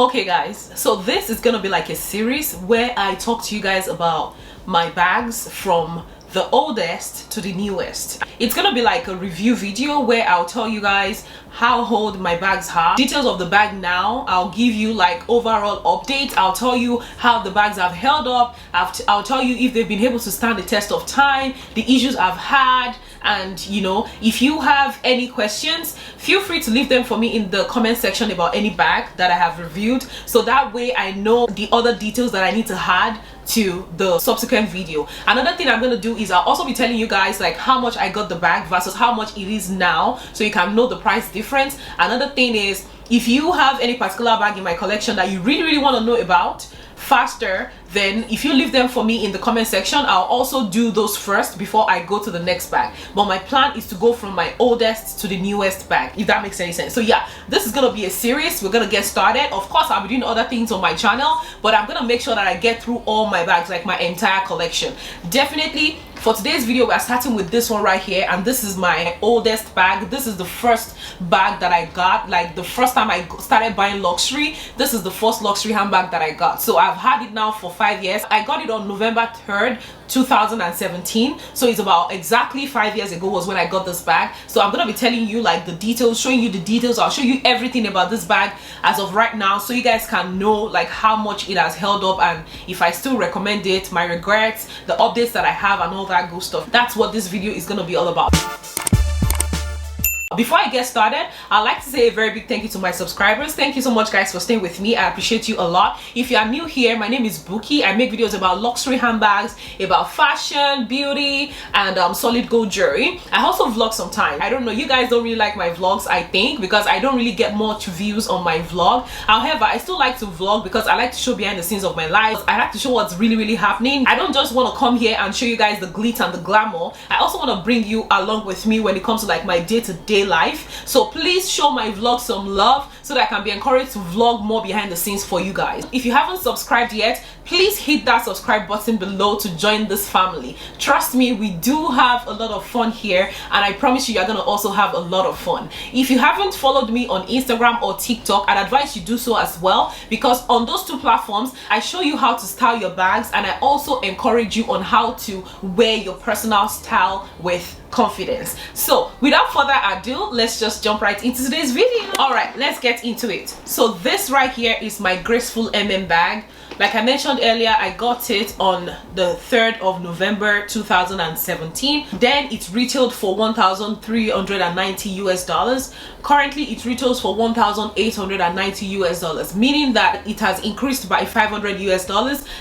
Okay guys, so this is gonna be like a series where I talk to you guys about my bags from the oldest to the newest. It's gonna be like a review video where I'll tell you guys how old my bags are, details of the bag now. I'll give you like overall updates. I'll tell you how the bags have held up. I'll tell you if they've been able to stand the test of time, the issues I've had, and you know, if you have any questions, feel free to leave them for me in the comment section about any bag that I have reviewed, so that way I know the other details that I need to add to the subsequent video. Another thing I'm going to do is I'll also be telling you guys like how much I got the bag versus how much it is now, so you can know the price difference. Another thing is, if you have any particular bag in my collection that you really want to know about faster, then if you leave them for me in the comment section, I'll also do those first before I go to the next bag. But my plan is to go from my oldest to the newest bag, if that makes any sense. So yeah, this is gonna be a series. We're gonna get started. Of course, I'll be doing other things on my channel, but I'm gonna make sure that I get through all my bags, like my entire collection. Definitely for today's video, we're starting with this one right here, and this is my oldest bag. This is the first bag that I got, like the first time I started buying luxury. This is the first luxury handbag that I got. So I've had it now for 5 years. I got it on November 3rd 2017, so it's about exactly 5 years ago was when I got this bag. So I'm gonna be telling you like the details, showing you the details. I'll show you everything about this bag as of right now, so you guys can know like how much it has held up, and if I still recommend it, my regrets, the updates that I have, and all that good stuff. That's what this video is gonna be all about. Before I get started, I'd like to say a very big thank you to my subscribers. Thank you so much guys for staying with me. I appreciate you a lot. If you are new here, my name is Buki. I make videos about luxury handbags, about fashion, beauty, and solid gold jewelry. I also vlog sometimes. I don't know, you guys don't really like my vlogs, I think, because I don't really get much views on my vlog. However, I still like to vlog because I like to show behind the scenes of my life. I like to show what's really happening. I don't just want to come here and show you guys the glitz and the glamour. I also want to bring you along with me when it comes to like my day-to-day life. So please show my vlog some love so that I can be encouraged to vlog more behind the scenes for you guys. If you haven't subscribed yet, please hit that subscribe button below to join this family. Trust me, we do have a lot of fun here, and I promise you're gonna also have a lot of fun. If you haven't followed me on Instagram or TikTok, I'd advise you do so as well, because on those two platforms I show you how to style your bags, and I also encourage you on how to wear your personal style with confidence. So without further ado, let's just jump right into today's video. All right, let's get into it. So this right here is my Graceful MM bag. Like I mentioned earlier, I got it on the 3rd of November 2017. Then it retailed for $1,390 US. Currently it retails for $1,890 US, meaning that it has increased by $500 US,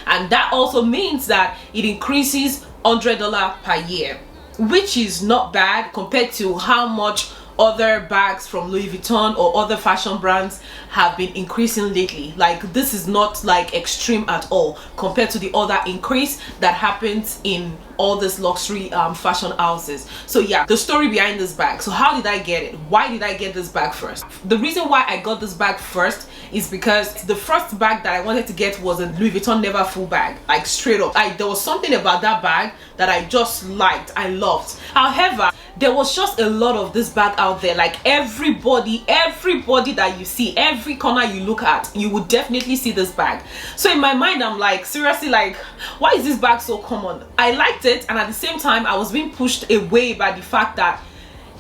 and that also means that it increases $100 per year, which is not bad compared to how much other bags from Louis Vuitton or other fashion brands have been increasing lately. Like, this is not like extreme at all compared to the other increase that happens in all these luxury fashion houses. So yeah, the story behind this bag. So how did I get it? Why did I get this bag first? The reason why I got this bag first is because the first bag that I wanted to get was a Louis Vuitton Never Full bag, like straight up. There was something about that bag that I just liked, I loved. However, there was just a lot of this bag out there. Like everybody that you see, every corner you look at, you would definitely see this bag. So in my mind, I'm like, seriously, like, why is this bag so common? I liked it, and at the same time I was being pushed away by the fact that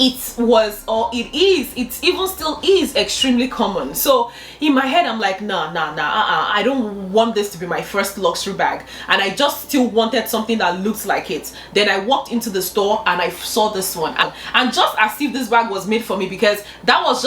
it was, or it even still is extremely common. So in my head I'm like, nah, I don't want this to be my first luxury bag, and I just still wanted something that looks like it. Then I walked into the store and I saw this one, and just as if this bag was made for me, because that was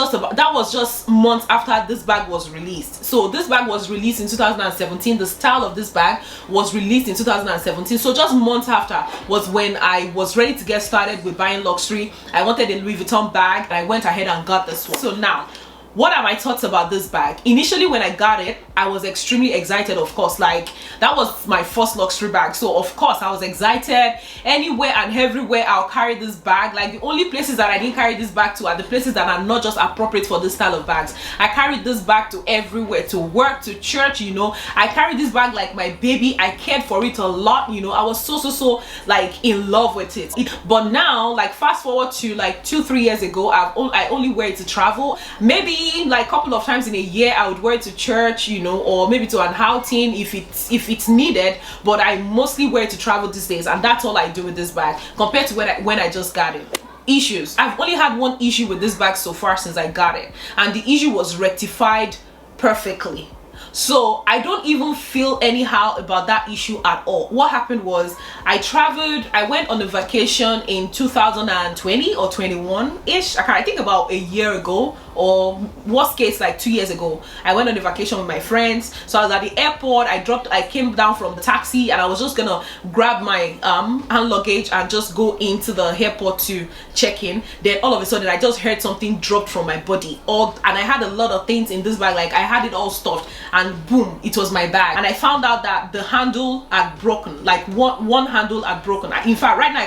just months after this bag was released. So this bag was released in 2017. The style of this bag was released in 2017. So just months after was when I was ready to get started with buying luxury. I wanted a Louis Vuitton bag, and I went ahead and got this one. So now, what are my thoughts about this bag? Initially when I got it, I was extremely excited, of course. Like, that was my first luxury bag, so of course I was excited. Anywhere and everywhere I'll carry this bag. Like, the only places that I didn't carry this bag to are the places that are not just appropriate for this style of bags. I carried this bag to everywhere, to work, to church, you know. I carried this bag like my baby. I cared for it a lot, you know. I was so like in love with it. But now, like, fast forward to like 2-3 years ago, I only wear it to travel. Maybe maybe like a couple of times in a year I would wear it to church, you know, or maybe to an outing if it's needed, but I mostly wear it to travel these days, and that's all I do with this bag compared to when I just got it. Issues. I've only had one issue with this bag so far since I got it, and the issue was rectified perfectly. So I don't even feel anyhow about that issue at all. What happened was I went on a vacation in 2020 or 21-ish. I think about a year ago, or worst case like 2 years ago. I went on a vacation with my friends. So I was at the airport. I came down from the taxi, and I was just gonna grab my hand luggage and just go into the airport to check in. Then all of a sudden I just heard something dropped from my body, and I had a lot of things in this bag. Like I had it all stuffed, and boom, it was my bag. And I found out that the handle had broken. Like one handle had broken. In fact, right now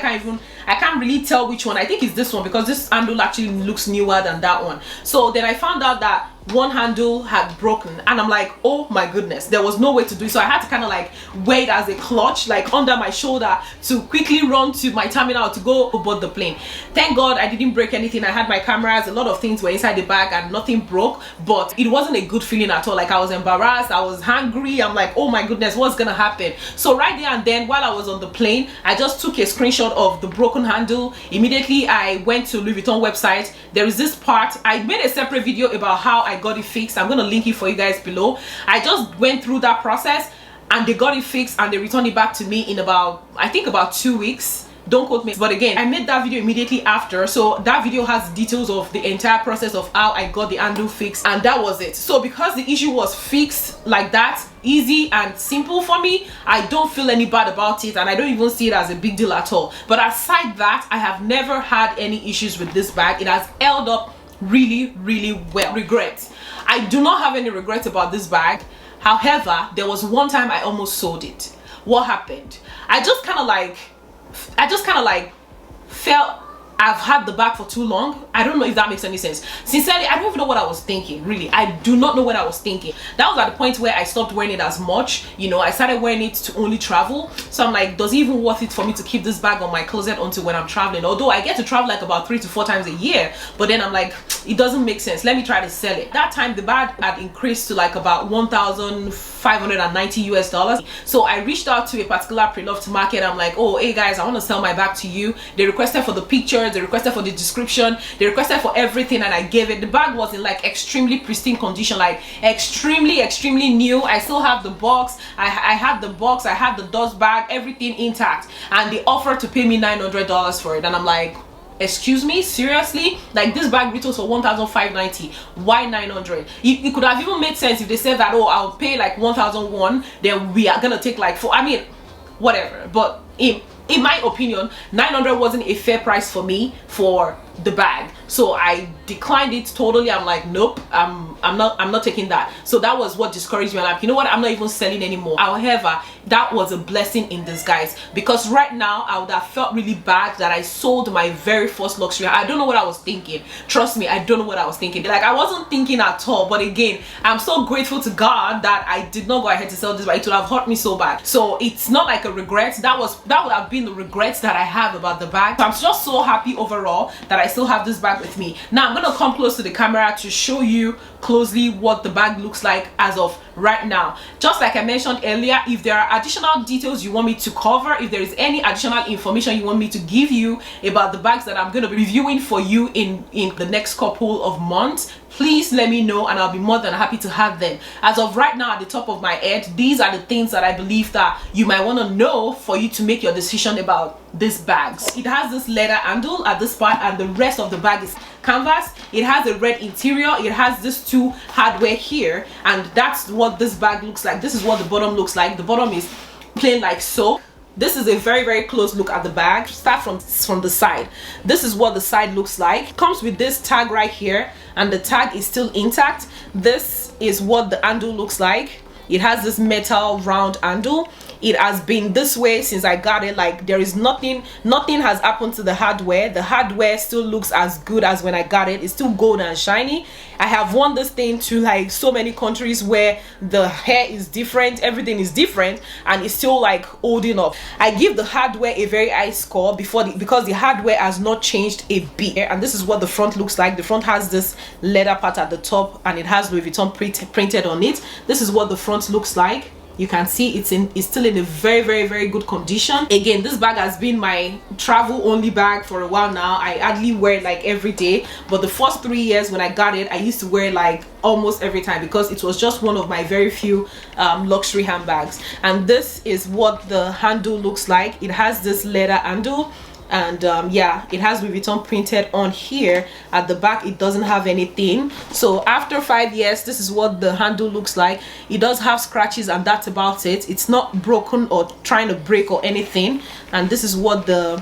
I can't really tell which one. I think it's this one, because this handle actually looks newer than that one. So then I found out that one handle had broken, and I'm like, oh my goodness, there was no way to do it. So I had to kind of like wear it as a clutch, like under my shoulder, to quickly run to my terminal to go board the plane. Thank God I didn't break anything. I had my cameras, a lot of things were inside the bag, and nothing broke, but it wasn't a good feeling at all. Like I was embarrassed, I was hungry, I'm like, oh my goodness, what's gonna happen? So right there and then, while I was on the plane, I just took a screenshot of the broken handle. Immediately I went to Louis Vuitton website. There is this part, I made a separate video about how I got it fixed. I'm gonna link it for you guys below. I just went through that process, and they got it fixed, and they returned it back to me in I think about 2 weeks. Don't quote me, but again, I made that video immediately after, so that video has details of the entire process of how I got the handle fixed, and that was it. So because the issue was fixed like that, easy and simple for me, I don't feel any bad about it, and I don't even see it as a big deal at all. But aside that, I have never had any issues with this bag. It has held up really well. Regrets, I do not have any regrets about this bag. However, there was one time I almost sold it. What happened? I just kind of like felt I've had the bag for too long. I don't know if that makes any sense. Sincerely, I don't even know what I was thinking. Really, I do not know what I was thinking. That was at the point where I stopped wearing it as much. You know, I started wearing it to only travel. So I'm like, does it even worth it for me to keep this bag on my closet until when I'm traveling? Although I get to travel like about 3 to 4 times a year, but then I'm like, it doesn't make sense. Let me try to sell it. That time the bag had increased to like about $1,590 US. So I reached out to a particular pre-loved market. I'm like, oh, hey guys, I want to sell my bag to you. They requested for the pictures, they requested for the description, they requested for everything, and I gave it. The bag was in like extremely pristine condition, like extremely new. I still have the box. I had the box, I had the dust bag, everything intact, and they offered to pay me $900 for it. And I'm like, excuse me, seriously? Like this bag retails for $1,590. Why $900? It could have even made sense if they said that, oh, I'll pay like $1,001, then we are gonna take like 4. I mean, whatever. But in my opinion, $900 wasn't a fair price for me for the bag, so I declined it totally. I'm like, nope, I'm not taking that. So that was what discouraged me. I'm like, you know what, I'm not even selling anymore. However, that was a blessing in disguise, because right now I would have felt really bad that I sold my very first luxury. I don't know what I was thinking. Trust me, I don't know what I was thinking. Like I wasn't thinking at all. But again, I'm so grateful to God that I did not go ahead to sell this, but it would have hurt me so bad. So it's not like a regret. That would have been the regrets that I have about the bag. So I'm just so happy overall that I still have this bag with me. Now I'm gonna come close to the camera to show you closely what the bag looks like as of right now. Just like I mentioned earlier, if there are additional details you want me to cover, if there is any additional information you want me to give you about the bags that I'm going to be reviewing for you in the next couple of months, please let me know, and I'll be more than happy to have them. As of right now, at the top of my head, these are the things that I believe that you might want to know for you to make your decision about these bags. It has this leather handle at this part, and the rest of the bag is canvas. It has a red interior. It has this 2 hardware here, and that's what this bag looks like. This is what the bottom looks like. The bottom is plain like so. This is a very close look at the bag. Start from the side. This is what the side looks like. It comes with this tag right here, and the tag is still intact. This is what the handle looks like. It has this metal round handle. it has been this way since I got it. Like there is nothing has happened to the hardware. The hardware still looks as good as when I got it. It's still gold and shiny. I have worn this thing to like so many countries where the hair is different, everything is different, and it's still like holding up. I give the hardware a very high score because the hardware has not changed a bit. And this is what the front looks like. The front has this leather part at the top and it has Louis Vuitton printed on it. This is what the front looks like. You can see it's still in a very good condition. Again, this bag has been my travel only bag for a while now. I hardly wear it like every day, but the first 3 years when I got it, I used to wear it like almost every time because it was just one of my very few luxury handbags. And this is what the handle looks like. It has this leather handle, and yeah, it has Louis Vuitton printed on here. At the back it doesn't have anything. So after 5 years, this is what the handle looks like. It does have scratches and that's about it. It's not broken or trying to break or anything. And this is what the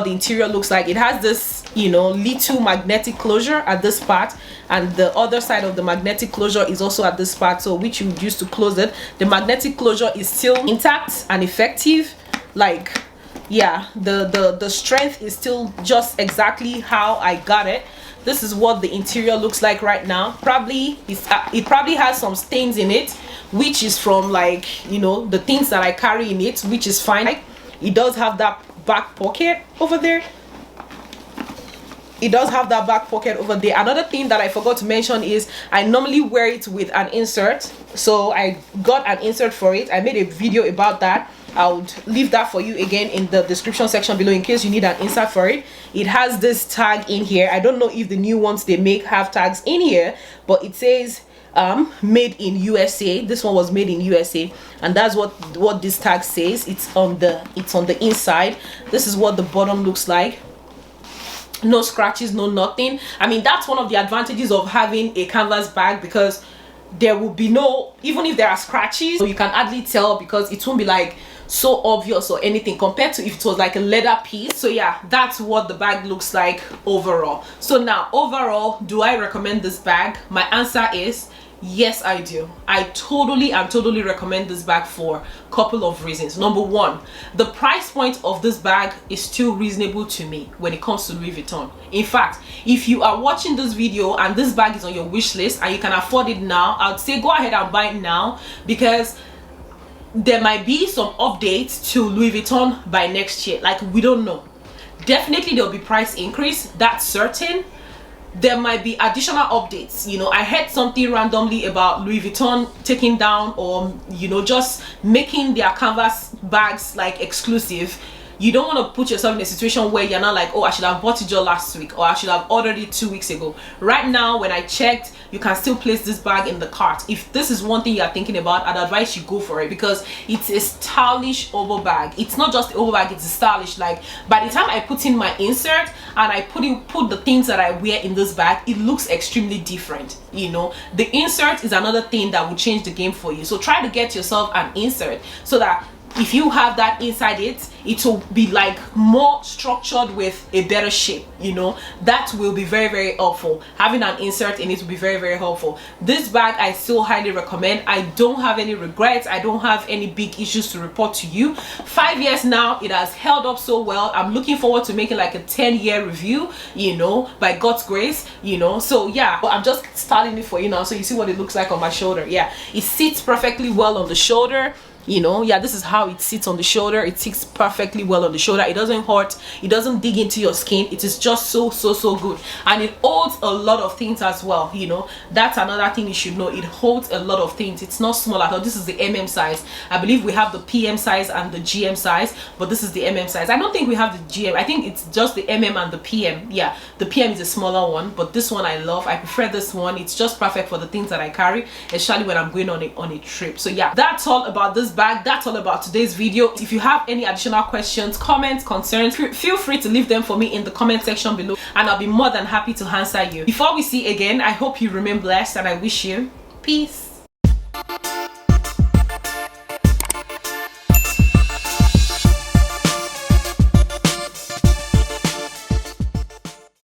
interior looks like. It has this, you know, little magnetic closure at this part, and the other side of the magnetic closure is also at this part, so which you would use to close it. The magnetic closure is still intact and effective. Like, yeah, the strength is still just exactly how I got it. This is what the interior looks like right now. It probably has some stains in it, which is from, like, you know, the things that I carry in it, which is fine. It does have that back pocket over there. It does have that back pocket over there. Another thing that I forgot to mention is I normally wear it with an insert, so I got an insert for it. I made a video about that. I would leave that for you again in the description section below in case you need an insert for it. It has this tag in here. I don't know if the new ones they make have tags in here, but it says made in USA. This one was made in USA, and that's what this tag says. It's on the inside. This is what the bottom looks like. No scratches, no nothing. I mean, that's one of the advantages of having a canvas bag, because there will be no, even if there are scratches, you can hardly tell because it won't be like so obvious or anything compared to if it was like a leather piece. So yeah, that's what the bag looks like overall. So now, overall, do I recommend this bag? My answer is yes, I do. I totally recommend this bag for a couple of reasons. Number one, the price point of this bag is still reasonable to me when it comes to Louis Vuitton. In fact, if you are watching this video and this bag is on your wish list and you can afford it now, I'd say go ahead and buy it now, because there might be some updates to Louis Vuitton by next year. Like, we don't know. Definitely there'll be price increase, that's certain. There might be additional updates. You know, I heard something randomly about Louis Vuitton taking down, or, you know, just making their canvas bags like exclusive. You don't want to put yourself in a situation where you're not like, oh, I should have bought it just last week, or I should have ordered it 2 weeks ago. Right now, when I checked, you can still place this bag in the cart. If this is one thing you're thinking about, I'd advise you go for it, because it's a stylish over bag. It's not just the over bag, it's a stylish. Like, by the time I put in my insert and I put the things that I wear in this bag, it looks extremely different. You know, the insert is another thing that will change the game for you. So try to get yourself an insert so that if you have that inside it, it will be like more structured with a better shape. You know, that will be very helpful. Having an insert in it will be very helpful. This bag I still highly recommend. I don't have any regrets. I don't have any big issues to report to you. 5 years now, it has held up so well. I'm looking forward to making like a 10-year review, you know, by God's grace, you know. So yeah, but I'm just starting it for you now so you see what it looks like on my shoulder. Yeah, it sits perfectly well on the shoulder. You know, yeah, this is how it sits on the shoulder. It sits perfectly well on the shoulder. It doesn't hurt, it doesn't dig into your skin. It is just so good, and it holds a lot of things as well. You know, that's another thing you should know. It holds a lot of things. It's not small at all. This is the MM size. I believe we have the PM size and the GM size, but this is the MM size. I don't think we have the GM. I think it's just the MM and the PM. Yeah, the PM is a smaller one, but this one I love. I prefer this one. It's just perfect for the things that I carry, especially when I'm going on a trip. So yeah, that's all about this bag. That's all about today's video. If you have any additional questions, comments, concerns, feel free to leave them for me in the comment section below, and I'll be more than happy to answer you. Before we see again, I hope you remain blessed, and I wish you peace.